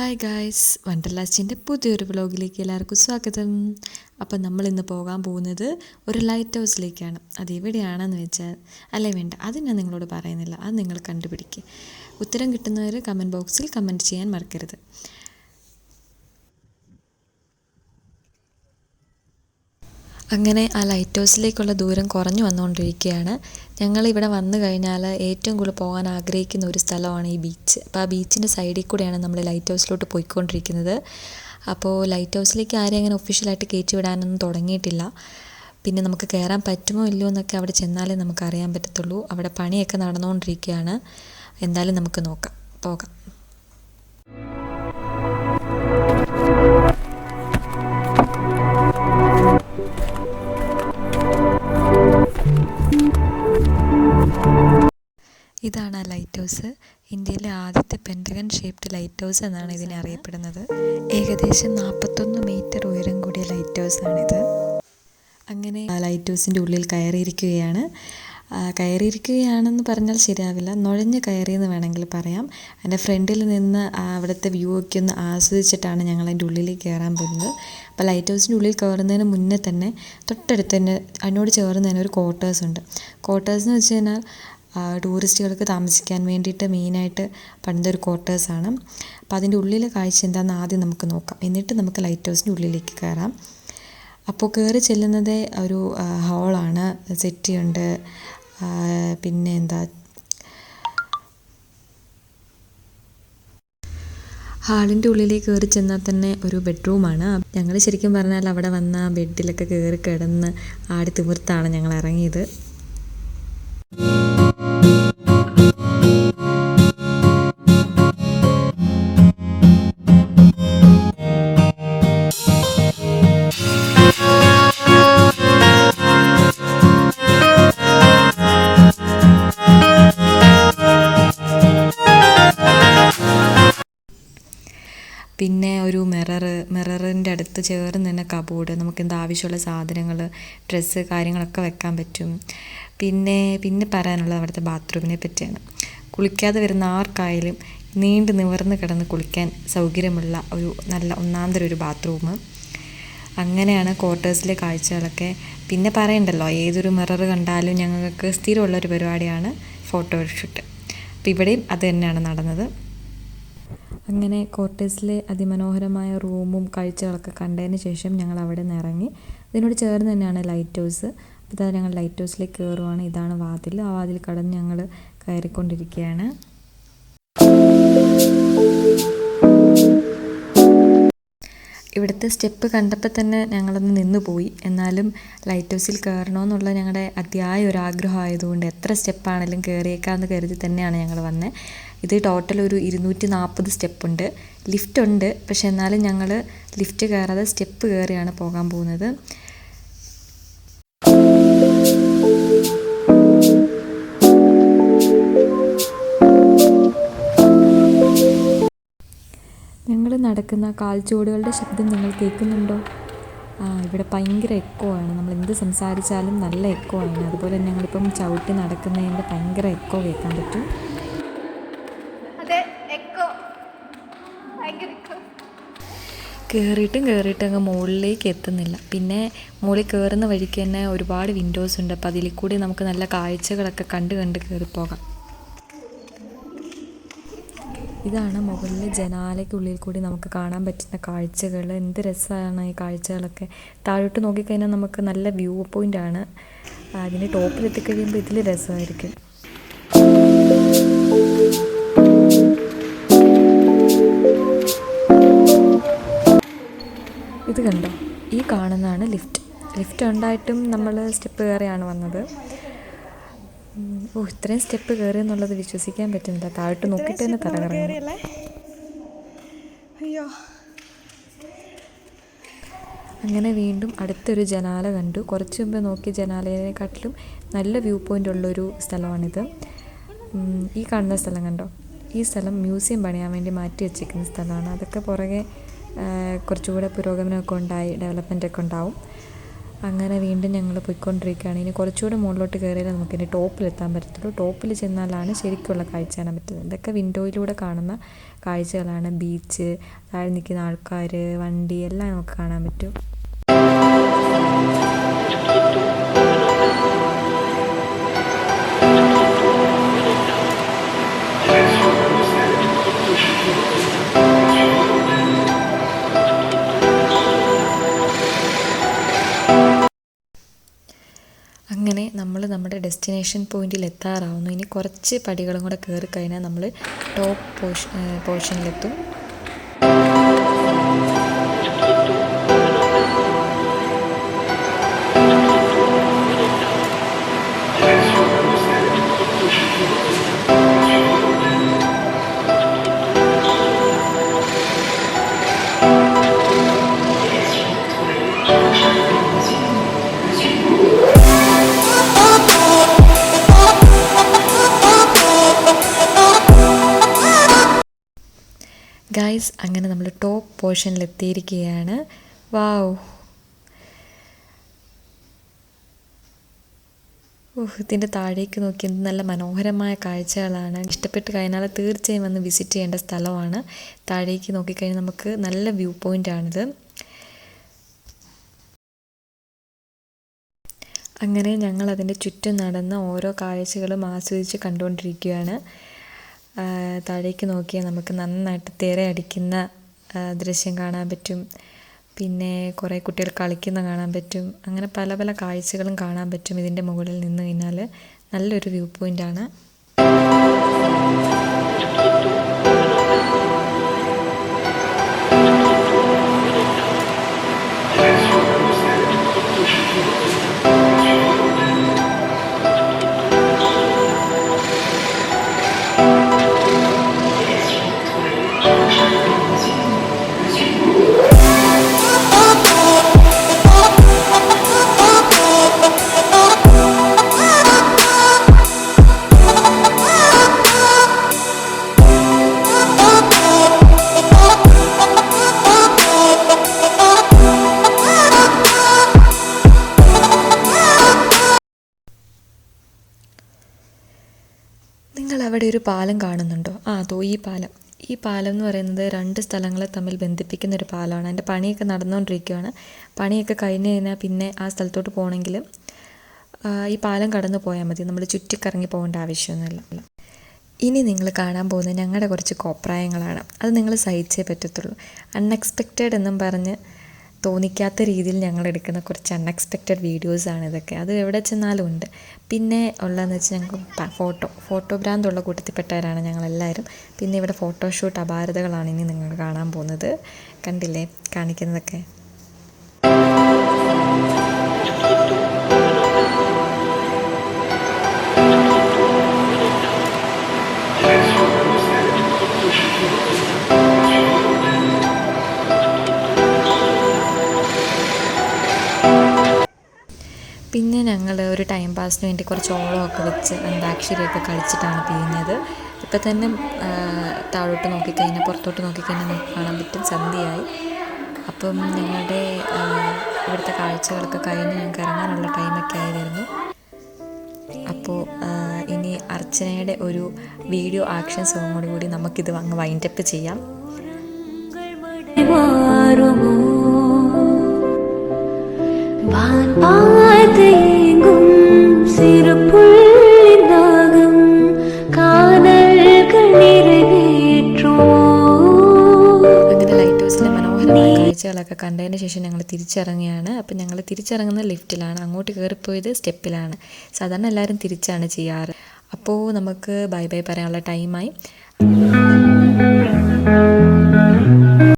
Hi guys, വണ്ടർലാസ്റ്റിൻ്റെ പുതിയൊരു വ്ളോഗിലേക്ക് എല്ലാവർക്കും സ്വാഗതം. അപ്പം നമ്മളിന്ന് പോകാൻ പോകുന്നത് ഒരു ലൈറ്റ് ഹൗസിലേക്കാണ്. അതെവിടെയാണെന്ന് വെച്ചാൽ വേണ്ട, അത് ഞാൻ നിങ്ങളോട് പറയുന്നില്ല, അത് നിങ്ങൾ കണ്ടുപിടിക്കുക. ഉത്തരം കിട്ടുന്നവർ കമൻറ്റ് ബോക്സിൽ കമൻറ്റ് ചെയ്യാൻ മറക്കരുത്. അങ്ങനെ ആ ലൈറ്റ് ഹൗസിലേക്കുള്ള ദൂരം കുറഞ്ഞു വന്നുകൊണ്ടിരിക്കുകയാണ്. ഞങ്ങളിവിടെ വന്നു കഴിഞ്ഞാൽ ഏറ്റവും കൂടുതൽ പോകാൻ ആഗ്രഹിക്കുന്ന ഒരു സ്ഥലമാണ് ഈ ബീച്ച്. അപ്പോൾ ആ ബീച്ചിൻ്റെ സൈഡിൽ കൂടെയാണ് നമ്മൾ ലൈറ്റ് ഹൗസിലോട്ട് പോയിക്കൊണ്ടിരിക്കുന്നത്. അപ്പോൾ ലൈറ്റ് ഹൗസിലേക്ക് ആരെയും അങ്ങനെ ഒഫീഷ്യലായിട്ട് കയറ്റി വിടാനൊന്നും തുടങ്ങിയിട്ടില്ല. പിന്നെ നമുക്ക് കയറാൻ പറ്റുമോ ഇല്ലയോ എന്നൊക്കെ അവിടെ ചെന്നാലേ നമുക്ക് അറിയാൻ പറ്റത്തുള്ളൂ. അവിടെ പണിയൊക്കെ നടന്നുകൊണ്ടിരിക്കുകയാണ്. എന്തായാലും നമുക്ക് പോകാം. ഇതാണ് ആ ലൈറ്റ് ഹൗസ്. ഇന്ത്യയിലെ ആദ്യത്തെ പെൻറ്റഗൺ ഷേപ്ഡ് ലൈറ്റ് ഹൗസ് എന്നാണ് ഇതിനെ അറിയപ്പെടുന്നത്. ഏകദേശം 41 മീറ്റർ ഉയരം കൂടിയ ലൈറ്റ് ഹൗസാണിത്. അങ്ങനെ ആ ലൈറ്റ് ഹൗസിൻ്റെ ഉള്ളിൽ കയറിയിരിക്കുകയാണെന്ന് പറഞ്ഞാൽ ശരിയാവില്ല, നുഴഞ്ഞ് കയറിയെന്ന് വേണമെങ്കിൽ പറയാം. എൻ്റെ ഫ്രണ്ടിൽ നിന്ന് അവിടുത്തെ വ്യൂ ഒക്കെ ഒന്ന് ആസ്വദിച്ചിട്ടാണ് ഞങ്ങൾ അതിൻ്റെ ഉള്ളിലേക്ക് കയറാൻ പോകുന്നത്. അപ്പോൾ ലൈറ്റ് ഹൗസിൻ്റെ ഉള്ളിൽ കയറുന്നതിന് മുന്നേ തന്നെ തൊട്ടടുത്ത് തന്നെ അതിനോട് ചേർന്ന് തന്നെ ഒരു ക്വാർട്ടേഴ്സ് ഉണ്ട്. ക്വാർട്ടേഴ്സ് എന്ന് വെച്ച് കഴിഞ്ഞാൽ ടൂറിസ്റ്റുകൾക്ക് താമസിക്കാൻ വേണ്ടിയിട്ട് മെയിനായിട്ട് പണിതൊരു ക്വാർട്ടേഴ്സാണ്. അപ്പോൾ അതിൻ്റെ ഉള്ളിലെ കാഴ്ച എന്താണെന്ന് ആദ്യം നമുക്ക് നോക്കാം, എന്നിട്ട് നമുക്ക് ലൈറ്റ് ഹൗസിൻ്റെ ഉള്ളിലേക്ക് കയറാം. അപ്പോൾ കയറി ചെല്ലുന്നത് ഒരു ഹാളാണ്. സെറ്റിയുണ്ട്, പിന്നെ ഹാളിൻ്റെ ഉള്ളിലേക്ക് കയറി ചെന്നാൽ തന്നെ ഒരു ബെഡ്റൂമാണ്. ഞങ്ങൾ ശരിക്കും പറഞ്ഞാൽ അവിടെ വന്ന ബെഡിലൊക്കെ കയറി കിടന്ന് ആടി തിമിർത്താണ് ഞങ്ങൾ ഇറങ്ങിയത്. പിന്നെ ഒരു മിററിൻ്റെ അടുത്ത് ചേർന്ന് തന്നെ കബോർഡ്, നമുക്ക് ആവശ്യമുള്ള സാധനങ്ങൾ, ഡ്രസ്സ്, കാര്യങ്ങളൊക്കെ വെക്കാൻ പറ്റും. പിന്നെ പറയാനുള്ളത് അവിടുത്തെ ബാത്റൂമിനെ പറ്റിയാണ്. കുളിക്കാതെ വരുന്ന ആർക്കായാലും നീണ്ടു നിവർന്ന് കിടന്ന് കുളിക്കാൻ സൗകര്യമുള്ള ഒരു നല്ല ഒന്നാന്തരം ഒരു ബാത്റൂം. അങ്ങനെയാണ് ക്വാർട്ടേഴ്സിലെ കാഴ്ചകളൊക്കെ. പിന്നെ പറയണ്ടല്ലോ, ഏതൊരു മിറർ കണ്ടാലും ഞങ്ങൾക്ക് സ്ഥിരമുള്ളൊരു പരിപാടിയാണ് ഫോട്ടോഷൂട്ട്. അപ്പോൾ ഇവിടെയും അത് തന്നെയാണ് നടന്നത്. അങ്ങനെ ക്വാർട്ടേഴ്സിലെ അതിമനോഹരമായ റൂമും കാഴ്ചകളൊക്കെ കണ്ടതിന് ശേഷം ഞങ്ങൾ അവിടെ നിന്ന് ഇറങ്ങി. ഇതിനോട് ചേർന്ന് തന്നെയാണ് ലൈറ്റ് ഹൗസ്. അപ്പോൾ ഞങ്ങൾ ലൈറ്റ് ഹൗസിലേക്ക് കയറുവാണ്. ഇതാണ് വാതിൽ. ആ വാതിൽ കടന്ന് ഞങ്ങൾ കയറിക്കൊണ്ടിരിക്കുകയാണ്. ഇവിടുത്തെ സ്റ്റെപ്പ് കണ്ടപ്പോൾ തന്നെ ഞങ്ങളൊന്ന് നിന്നുപോയി. എന്നാലും ലൈറ്റ് ഹൗസിൽ കയറണമെന്നുള്ള ഞങ്ങളുടെ അതിയായ ഒരു ആഗ്രഹമായതുകൊണ്ട് എത്ര സ്റ്റെപ്പാണെങ്കിലും കയറിയേക്കാമെന്ന് കരുതി തന്നെയാണ് ഞങ്ങൾ വന്നത്. ഇത് ടോട്ടൽ ഒരു 240 സ്റ്റെപ്പുണ്ട്. ലിഫ്റ്റ് ഉണ്ട്, പക്ഷെ എന്നാലും ഞങ്ങൾ ലിഫ്റ്റ് കയറാതെ സ്റ്റെപ്പ് കയറിയാണ് പോകാൻ പോകുന്നത്. ഞങ്ങൾ നടക്കുന്ന കാൽച്ചുവടുകളുടെ ശബ്ദം നിങ്ങൾ കേൾക്കുന്നുണ്ടോ? ഇവിടെ ഭയങ്കര എക്കോ ആണ്. നമ്മൾ എന്ത് സംസാരിച്ചാലും നല്ല എക്കോ ആണ്. അതുപോലെ തന്നെ ഞങ്ങളിപ്പം ചവിട്ടി നടക്കുന്നതിൻ്റെ ഭയങ്കര എക്കോ കേൾക്കാൻ പറ്റും. കയറിയിട്ട് അങ്ങ് മുകളിലേക്ക് എത്തുന്നില്ല. പിന്നെ മുകളിൽ കയറുന്ന വഴിക്ക് തന്നെ ഒരുപാട് വിൻഡോസ് ഉണ്ട്. അപ്പോൾ അതിൽ കൂടി നമുക്ക് നല്ല കാഴ്ചകളൊക്കെ കണ്ട് കയറിപ്പോകാം. ഇതാണ് മുകളിലെ ജനാലയ്ക്കുള്ളിൽ കൂടി നമുക്ക് കാണാൻ പറ്റുന്ന കാഴ്ചകൾ. എന്ത് രസമാണ് ഈ കാഴ്ചകളൊക്കെ. താഴോട്ട് നോക്കിക്കഴിഞ്ഞാൽ നമുക്ക് നല്ല വ്യൂ പോയിൻ്റാണ്. അതിന് ടോപ്പിലെത്തിക്കഴിയുമ്പോൾ ഇതിൽ രസമായിരിക്കും. ഇത് കണ്ടോ, ഈ കാണുന്നതാണ് ലിഫ്റ്റ് ഉണ്ടായിട്ടും നമ്മൾ സ്റ്റെപ്പ് കയറിയാണ് വന്നത്. ഇത്രയും സ്റ്റെപ്പ് കയറി എന്നുള്ളത് വിശ്വസിക്കാൻ പറ്റുന്നില്ല. താഴോട്ട് നോക്കിയിട്ട് തന്നെ തലകറങ്ങുന്നു. അങ്ങനെ വീണ്ടും അടുത്തൊരു ജനാല കണ്ടു. കുറച്ച് മുമ്പ് നോക്കിയ ജനാലയെക്കാട്ടിലും നല്ല വ്യൂ പോയിൻ്റ് ഉള്ളൊരു സ്ഥലമാണിത്. ഈ കാണുന്ന സ്ഥലം കണ്ടോ, ഈ സ്ഥലം മ്യൂസിയം പണിയാൻ വേണ്ടി മാറ്റി വെച്ചിരിക്കുന്ന സ്ഥലമാണ്. അതൊക്കെ പുറകെ കുറച്ചുകൂടെ പുരോഗമനമൊക്കെ ഉണ്ടായി, ഡെവലപ്മെൻറ്റൊക്കെ ഉണ്ടാവും. അങ്ങനെ വീണ്ടും ഞങ്ങൾ പോയിക്കൊണ്ടിരിക്കുകയാണ്. ഇനി കുറച്ചുകൂടെ മുകളിലോട്ട് കയറിയാലേ നമുക്കിനി ടോപ്പിലെത്താൻ പറ്റത്തുള്ളൂ. ടോപ്പിൽ ചെന്നാലാണ് ശരിക്കുള്ള കാഴ്ച കാണാൻ പറ്റുന്നത്. ഇതൊക്കെ വിൻഡോയിലൂടെ കാണുന്ന കാഴ്ചകളാണ്. ബീച്ച്, താഴെ നിൽക്കുന്ന ആൾക്കാർ, വണ്ടി എല്ലാം നമുക്ക് കാണാൻ പറ്റും. അങ്ങനെ നമ്മൾ നമ്മുടെ ഡെസ്റ്റിനേഷൻ പോയിന്റിൽ എത്താറാവുന്നു. ഇനി കുറച്ച് പടികളും കൂടെ കയറി കഴിഞ്ഞാൽ നമ്മൾ ടോപ്പ് പോർഷനിലെത്തും. ഗൈസ്, അങ്ങനെ നമ്മൾ ടോപ്പ് പോർഷനിലെത്തിയിരിക്കുകയാണ്. വാവ്, ഇതിൻ്റെ താഴേക്ക് നോക്കി എന്ത് നല്ല മനോഹരമായ കാഴ്ചകളാണ്. ഇഷ്ടപ്പെട്ട് കഴിഞ്ഞാൽ തീർച്ചയായും വന്ന് വിസിറ്റ് ചെയ്യേണ്ട സ്ഥലമാണ്. താഴേക്ക് നോക്കിക്കഴിഞ്ഞാൽ നമുക്ക് നല്ല വ്യൂ പോയിൻ്റാണിത്. അങ്ങനെ ഞങ്ങൾ അതിൻ്റെ ചുറ്റും നടന്ന് ഓരോ കാഴ്ചകളും ആസ്വദിച്ച് കണ്ടുകൊണ്ടിരിക്കുകയാണ്. താഴേക്ക് നോക്കിയാൽ നമുക്ക് നന്നായിട്ട് തിരയടിക്കുന്ന ദൃശ്യം കാണാൻ പറ്റും. പിന്നെ കുറേ കുട്ടികൾ കളിക്കുന്ന കാണാൻ പറ്റും. അങ്ങനെ പല പല കാഴ്ചകളും കാണാൻ പറ്റും. ഇതിൻ്റെ മുകളിൽ നിന്ന് കഴിഞ്ഞാൽ നല്ലൊരു വ്യൂ പോയിൻ്റാണ്. നിങ്ങൾ അവിടെ ഒരു പാലം കാണുന്നുണ്ടോ? ഈ പാലം എന്ന് പറയുന്നത് 2 സ്ഥലങ്ങളെ തമ്മിൽ ബന്ധിപ്പിക്കുന്ന ഒരു പാലമാണ്. അതിൻ്റെ പണിയൊക്കെ നടന്നുകൊണ്ടിരിക്കുകയാണ്. പണിയൊക്കെ കഴിഞ്ഞ് കഴിഞ്ഞാൽ പിന്നെ ആ സ്ഥലത്തോട്ട് പോകണമെങ്കിൽ ഈ പാലം കടന്നു പോയാൽ മതി. നമ്മൾ ചുറ്റിക്കറങ്ങി പോകേണ്ട ആവശ്യമൊന്നുമില്ല. ഇനി നിങ്ങൾ കാണാൻ പോകുന്നത് ഞങ്ങളുടെ കുറച്ച് കോപ്രായങ്ങളാണ്. അത് നിങ്ങൾ സഹിച്ചേ പറ്റത്തുള്ളൂ. അൺഎക്സ്പെക്റ്റഡ് എന്നും പറഞ്ഞ് തോന്നിക്കാത്ത രീതിയിൽ ഞങ്ങൾ എടുക്കുന്ന കുറച്ച് അൺഎക്സ്പെക്റ്റഡ് വീഡിയോസാണ് ഇതൊക്കെ. അത് എവിടെ ചെന്നാലും ഉണ്ട്. പിന്നെ ഉള്ളതെന്ന് വെച്ചാൽ ഞങ്ങൾക്ക് ഫോട്ടോ ഭ്രാന്തുള്ള കൂട്ടത്തിൽപ്പെട്ടവരാണ് ഞങ്ങളെല്ലാവരും. പിന്നെ ഇവിടെ ഫോട്ടോഷൂട്ട് അപാരതകളാണ് ഇനി നിങ്ങൾ കാണാൻ പോകുന്നത്. കണ്ടില്ലേ കാണിക്കുന്നതൊക്കെ? പിന്നെ ഞങ്ങൾ ഒരു ടൈം പാസിന് വേണ്ടി കുറച്ച് ഓളമൊക്കെ വെച്ച് അന്താക്ഷരിയൊക്കെ കളിച്ചിട്ടാണ് പിരിഞ്ഞത്. ഇപ്പം തന്നെ താഴോട്ട് നോക്കിക്കഴിഞ്ഞാൽ, പുറത്തോട്ട് നോക്കിക്കഴിഞ്ഞാൽ നമുക്ക് കാണാൻ പറ്റും സന്ധ്യയായി. അപ്പം ഞങ്ങളുടെ ഇവിടുത്തെ കാഴ്ചകളൊക്കെ കഴിഞ്ഞ് ഞങ്ങൾക്ക് ഇറങ്ങാനുള്ള ടൈമൊക്കെ ആയി വരുന്നു. അപ്പോൾ ഇനി അർച്ചനയുടെ ഒരു വീഡിയോ ആക്ഷൻ സോങ്ങോടുകൂടി നമുക്കിത് അങ്ങ് വൈൻഡപ്പ് ചെയ്യാം. അങ്ങനെ ലൈറ്റ് ഹൗസിലെ മനോഹരമായ കാഴ്ചകളൊക്കെ കണ്ടതിന് ശേഷം ഞങ്ങൾ തിരിച്ചിറങ്ങിയാണ്. അപ്പം ഞങ്ങൾ തിരിച്ചിറങ്ങുന്ന ലിഫ്റ്റിലാണ്. അങ്ങോട്ട് കയറിപ്പോയത് സ്റ്റെപ്പിലാണ്. സാധാരണ എല്ലാവരും തിരിച്ചാണ് ചെയ്യാറ്. അപ്പോൾ നമുക്ക് ബൈ ബൈ പറയാനുള്ള ടൈമായി.